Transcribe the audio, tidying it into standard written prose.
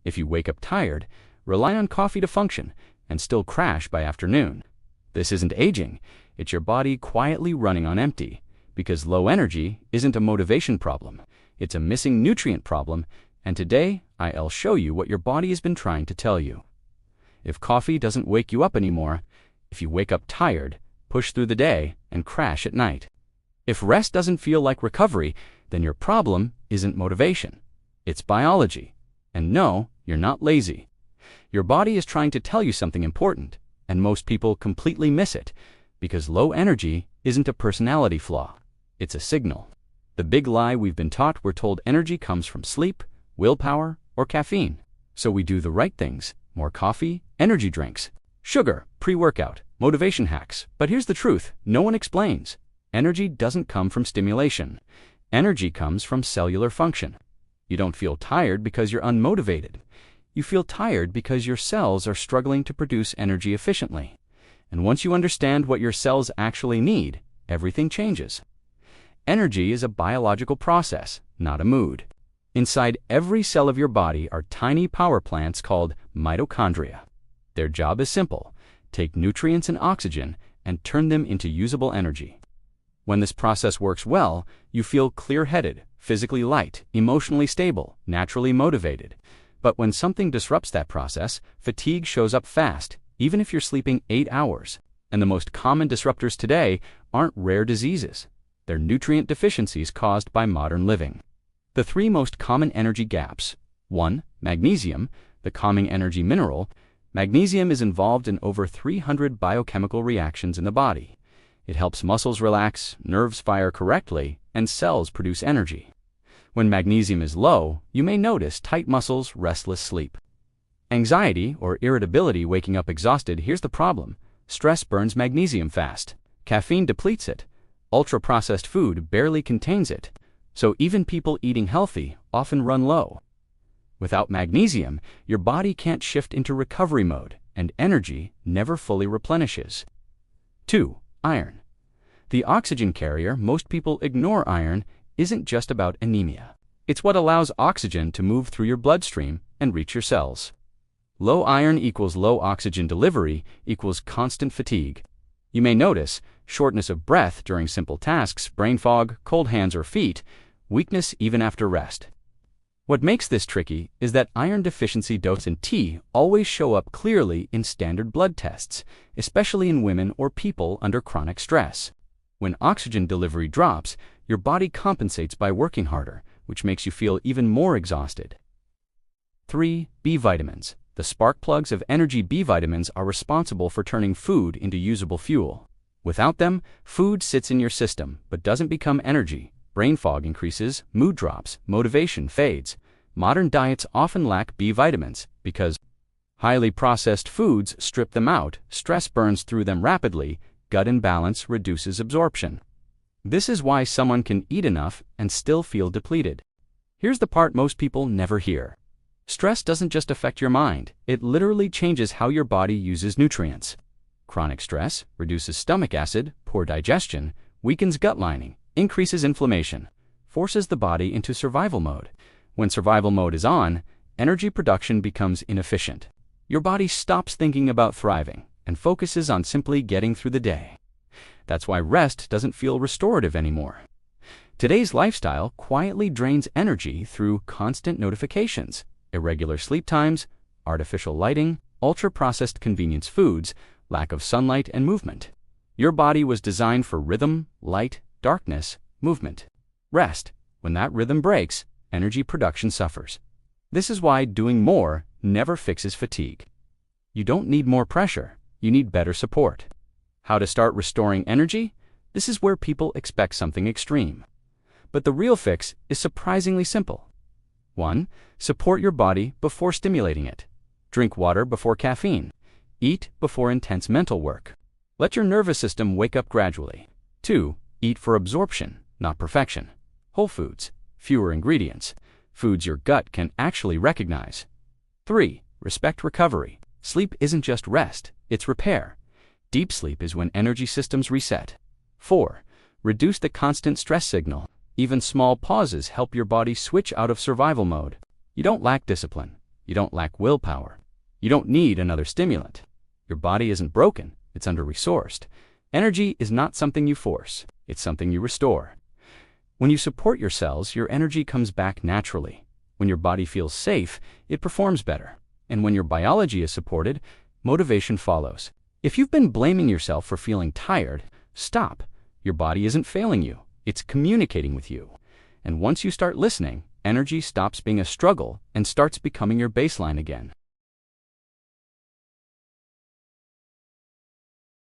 If you wake up tired, rely on coffee to function and still crash by afternoon. This isn't aging, it's your body quietly running on empty, because low energy isn't a motivation problem, it's a missing nutrient problem, and today I'll show you what your body has been trying to tell you. If coffee doesn't wake you up anymore, if you wake up tired, push through the day, and crash at night. If rest doesn't feel like recovery, then your problem isn't motivation. It's biology. And no, you're not lazy. Your body is trying to tell you something important, and most people completely miss it, because low energy isn't a personality flaw. It's a signal. The big lie we've been taught: we're told energy comes from sleep, willpower, or caffeine. So we do the right things: more coffee, energy drinks, sugar, pre-workout, motivation hacks. But here's the truth: no one explains. Energy doesn't come from stimulation. Energy comes from cellular function. You don't feel tired because you're unmotivated. You feel tired because your cells are struggling to produce energy efficiently. And once you understand what your cells actually need, everything changes. Energy is a biological process, not a mood. Inside every cell of your body are tiny power plants called mitochondria. Their job is simple: take nutrients and oxygen and turn them into usable energy. When this process works well, you feel clear-headed, physically light, emotionally stable, naturally motivated. But when something disrupts that process, fatigue shows up fast, even if you're sleeping 8 hours. And the most common disruptors today aren't rare diseases. They're nutrient deficiencies caused by modern living. The 3 most common energy gaps. 1. Magnesium, the calming energy mineral. Magnesium is involved in over 300 biochemical reactions in the body. It helps muscles relax, nerves fire correctly, and cells produce energy. When magnesium is low, you may notice tight muscles, restless sleep. Anxiety or irritability, waking up exhausted. Here's the problem: stress burns magnesium fast. Caffeine depletes it. Ultra-processed food barely contains it. So even people eating healthy often run low. Without magnesium, your body can't shift into recovery mode, and energy never fully replenishes. 2. Iron. The oxygen carrier. Most people ignore iron isn't just about anemia. It's what allows oxygen to move through your bloodstream and reach your cells. Low iron equals low oxygen delivery equals constant fatigue. You may notice shortness of breath during simple tasks, brain fog, cold hands or feet, weakness even after rest. What makes this tricky is that iron deficiency dose and T always show up clearly in standard blood tests, especially in women or people under chronic stress. When oxygen delivery drops, your body compensates by working harder, which makes you feel even more exhausted. 3. B vitamins. The spark plugs of energy. B vitamins are responsible for turning food into usable fuel. Without them, food sits in your system but doesn't become energy. Brain fog increases, mood drops, motivation fades. Modern diets often lack B vitamins because highly processed foods strip them out, stress burns through them rapidly, gut imbalance reduces absorption. This is why someone can eat enough and still feel depleted. Here's the part most people never hear. Stress doesn't just affect your mind, it literally changes how your body uses nutrients. Chronic stress reduces stomach acid, poor digestion, weakens gut lining, increases inflammation, forces the body into survival mode. When survival mode is on, energy production becomes inefficient. Your body stops thinking about thriving and focuses on simply getting through the day. That's why rest doesn't feel restorative anymore. Today's lifestyle quietly drains energy through constant notifications, irregular sleep times, artificial lighting, ultra-processed convenience foods, lack of sunlight and movement. Your body was designed for rhythm, light, darkness, movement, rest. When that rhythm breaks, energy production suffers. This is why doing more never fixes fatigue. You don't need more pressure, you need better support. How to start restoring energy? This is where people expect something extreme. But the real fix is surprisingly simple. 1. Support your body before stimulating it. Drink water before caffeine. Eat before intense mental work. Let your nervous system wake up gradually. 2. Eat for absorption, not perfection. Whole foods, fewer ingredients, foods your gut can actually recognize. 3. Respect recovery. Sleep isn't just rest, it's repair. Deep sleep is when energy systems reset. 4. Reduce the constant stress signal. Even small pauses help your body switch out of survival mode. You don't lack discipline, You don't lack willpower. You don't need another stimulant. Your body isn't broken, it's under-resourced. Energy is not something you force, it's something you restore. When you support your cells, your energy comes back naturally. When your body feels safe, it performs better. And when your biology is supported, motivation follows. If you've been blaming yourself for feeling tired, stop. Your body isn't failing you, it's communicating with you. And once you start listening, energy stops being a struggle and starts becoming your baseline again.